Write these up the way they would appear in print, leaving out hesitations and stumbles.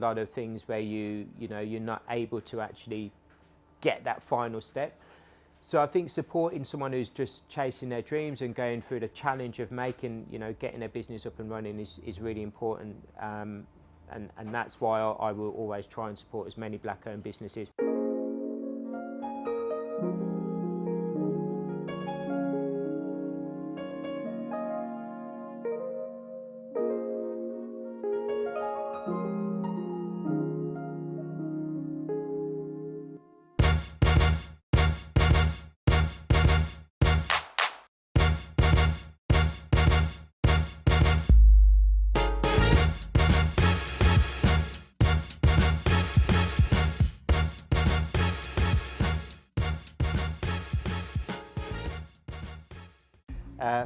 A lot of things where you're not able to actually get that final step. So I think supporting someone who's just chasing their dreams and going through the challenge of making, getting their business up and running is really important. And that's why I will always try and support as many black-owned businesses.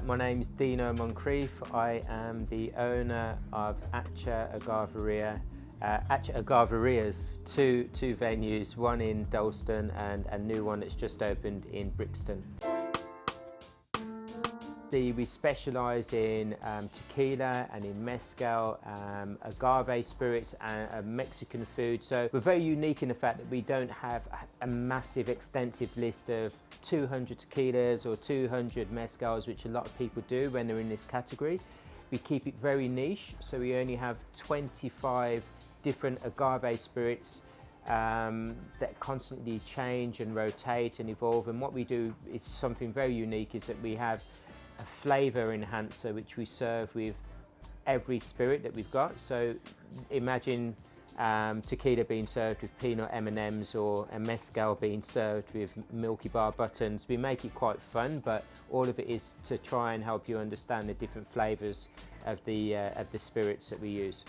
My name is Deano Moncrieffe. I am the owner of Hacha Agaveria's two venues, one in Dalston and a new one that's just opened in Brixton. We specialise in tequila and in mezcal, agave spirits and Mexican food. So we're very unique in the fact that we don't have a massive extensive list of 200 tequilas or 200 mezcals, which a lot of people do when they're in this category. We keep it very niche, so we only have 25 different agave spirits that constantly change and rotate and evolve. And what we do is something very unique, is that we have a flavour enhancer which we serve with every spirit that we've got. So imagine tequila being served with peanut M&Ms or a mezcal being served with Milky Bar buttons. We make it quite fun, but all of it is to try and help you understand the different flavours of the spirits that we use.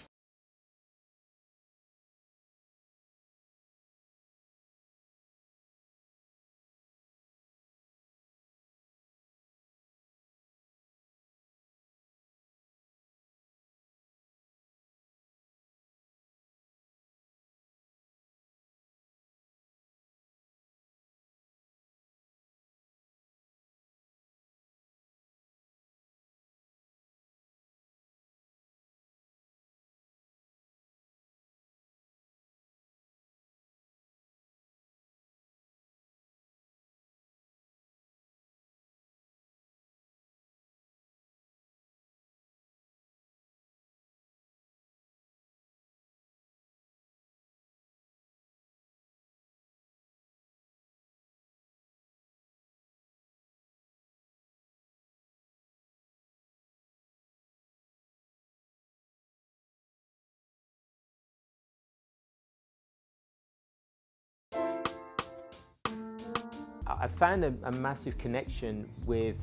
I found a massive connection with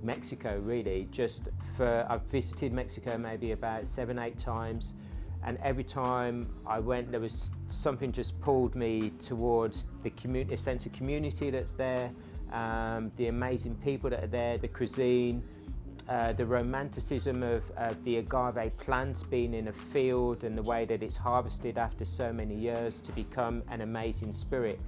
Mexico, really. I've visited Mexico maybe about 7-8 times, and every time I went, there was something just pulled me towards the community, a sense of community that's there, the amazing people that are there, the cuisine, the romanticism of the agave plant being in a field and the way that it's harvested after so many years to become an amazing spirit.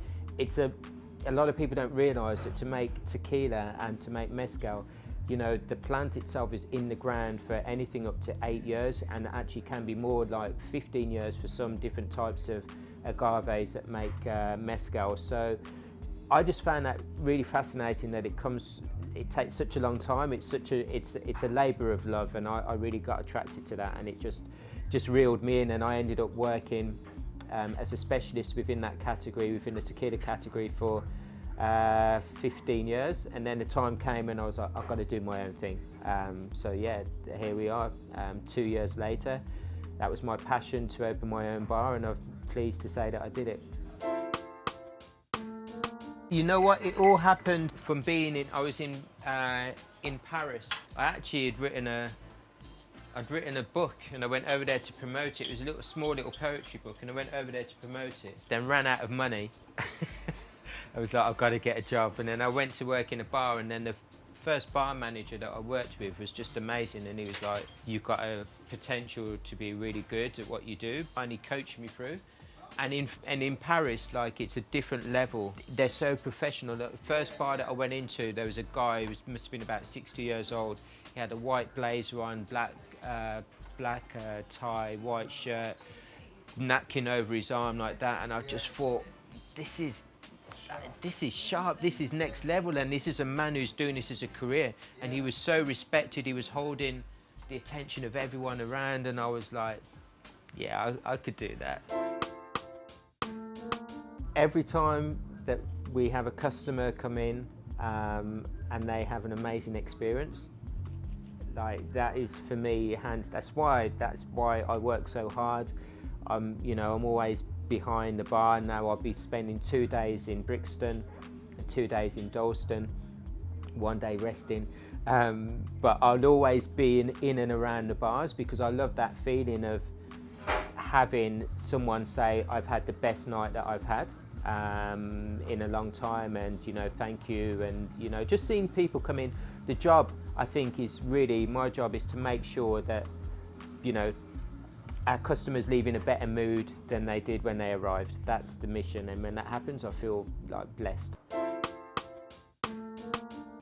A lot of people don't realise that to make tequila and to make mezcal, the plant itself is in the ground for anything up to 8 years, and actually can be more like 15 years for some different types of agaves that make mezcal. So I just found that really fascinating, that it takes such a long time. It's a labour of love, and I really got attracted to that, and it just reeled me in, and I ended up working as a specialist within that category, within the tequila category, for 15 years, and then the time came and I was like, I've got to do my own thing. So yeah, here we are, 2 years later. That was my passion, to open my own bar, and I'm pleased to say that I did it. You know what? It all happened from being I was in Paris. I actually had written a book, and I went over there to promote it. It was a small little poetry book, and I went over there to promote it. Then ran out of money. I was like, I've got to get a job. And then I went to work in a bar, and then the first bar manager that I worked with was just amazing. And he was like, you've got a potential to be really good at what you do. And he coached me through. And in Paris, like, it's a different level. They're so professional. The first bar that I went into, there was a guy who must have been about 60 years old. He had a white blazer on, black tie, white shirt. napkin over his arm like that, and I just thought, this is sharp, this is next level, and this is a man who's doing this as a career, and he was so respected, he was holding the attention of everyone around, and I was like, yeah, I could do that. Every time that we have a customer come in and they have an amazing experience, like that is for me that's why I work so hard. You know, I'm always behind the bar. Now I'll be spending 2 days in Brixton and 2 days in Dalston, 1 day resting, but I'll always be in and around the bars, because I love that feeling of having someone say, I've had the best night that I've had in a long time, and you know, thank you, and you know, just seeing people come in. The job, I think, is really, my job is to make sure that, you know, our customers leave in a better mood than they did when they arrived. That's the mission, and when that happens, I feel like blessed.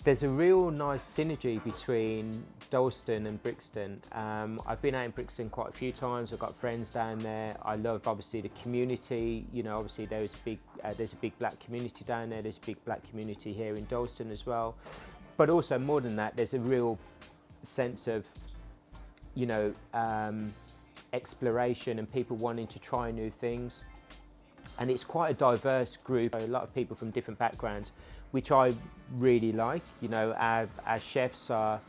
There's a real nice synergy between Dalston and Brixton. I've been out in Brixton quite a few times. I've got friends down there. I love, obviously, the community. You know, obviously there's a big black community down there. There's a big black community here in Dalston as well. But also, more than that, there's a real sense of, you know, exploration and people wanting to try new things. And it's quite a diverse group, a lot of people from different backgrounds, which I really like. You know, our chefs are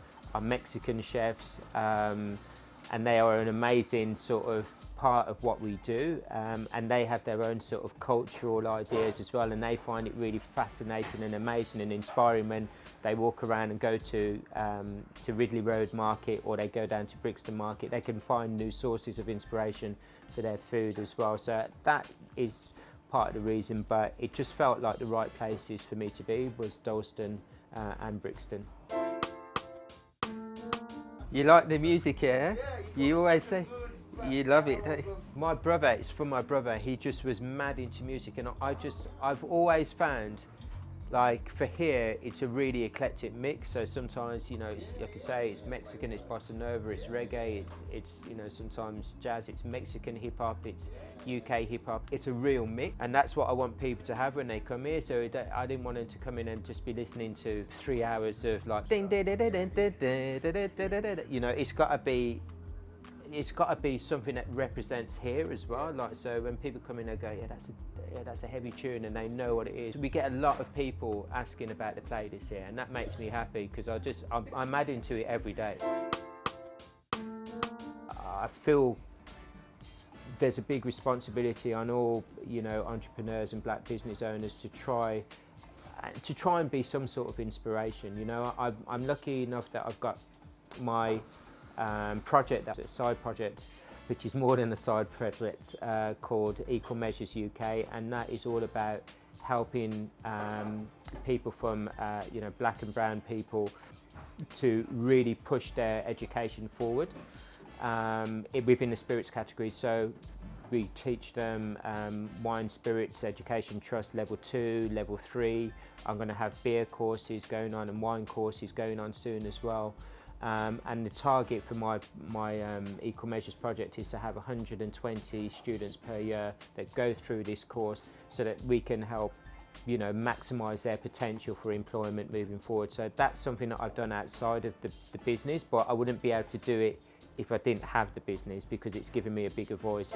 Mexican chefs, and they are an amazing sort of part of what we do, and they have their own sort of cultural ideas as well, and they find it really fascinating and amazing and inspiring when they walk around and go to Ridley Road Market, or they go down to Brixton Market. They can find new sources of inspiration for their food as well. So that is part of the reason, but it just felt like the right places for me to be was Dalston and Brixton. You like the music here? Yeah, you always say you love it, don't you? My brother, it's from my brother, he just was mad into music, and I've always found, like, for here, it's a really eclectic mix. So sometimes, you know, it's, like I say, it's Mexican, it's bossa nova, it's reggae, it's you know, sometimes jazz, it's Mexican hip hop, it's UK hip hop. It's a real mix, and that's what I want people to have when they come here. So I didn't want them to come in and just be listening to 3 hours of like, you know, it's got to be something that represents here as well. Like, so when people come in, they go, yeah, that's a heavy tune, and they know what it is. We get a lot of people asking about the playlist here, and that makes me happy, because I'm adding to it every day. I feel there's a big responsibility on all, you know, entrepreneurs and black business owners to try and be some sort of inspiration. You know, I'm lucky enough that I've got my project, that's a side project, which is more than a side project, called Equal Measures UK, and that is all about helping people from you know, black and brown people to really push their education forward within the spirits category. So we teach them wine spirits education trust level 2, level 3. I'm going to have beer courses going on and wine courses going on soon as well. And the target for my Equal Measures project is to have 120 students per year that go through this course, so that we can help, you know, maximise their potential for employment moving forward. So that's something that I've done outside of the business, but I wouldn't be able to do it if I didn't have the business, because it's given me a bigger voice.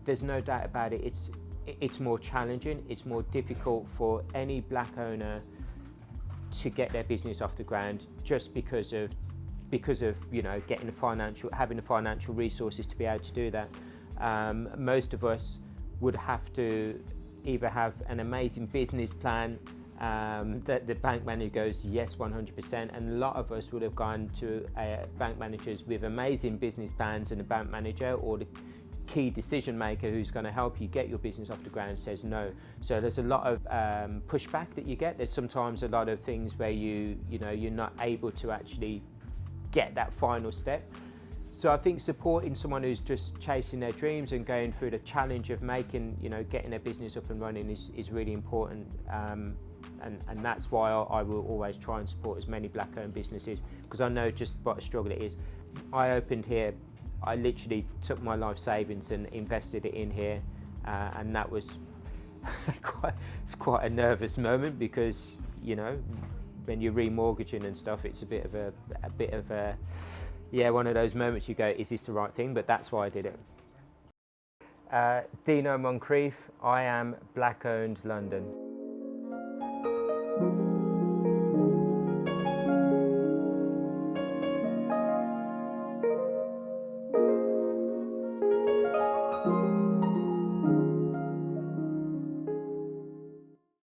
There's no doubt about it, it's more challenging, it's more difficult for any black owner to get their business off the ground, just because of you know, having the financial resources to be able to do that. Most of us would have to either have an amazing business plan that the bank manager goes yes 100%, and a lot of us would have gone to bank managers with amazing business plans, and the bank manager or the key decision maker who's going to help you get your business off the ground says no. So there's a lot of pushback that you get. There's sometimes a lot of things where you know, you're not able to actually get that final step. So I think supporting someone who's just chasing their dreams and going through the challenge of making, you know, getting their business up and running is really important. And that's why I will always try and support as many black-owned businesses, because I know just what a struggle it is. I opened here I literally took my life savings and invested it in here, and that was it's quite a nervous moment, because you know, when you're remortgaging and stuff, it's a bit of a yeah, one of those moments you go, is this the right thing? But that's why I did it. Deano Moncrieffe, I am black owned London.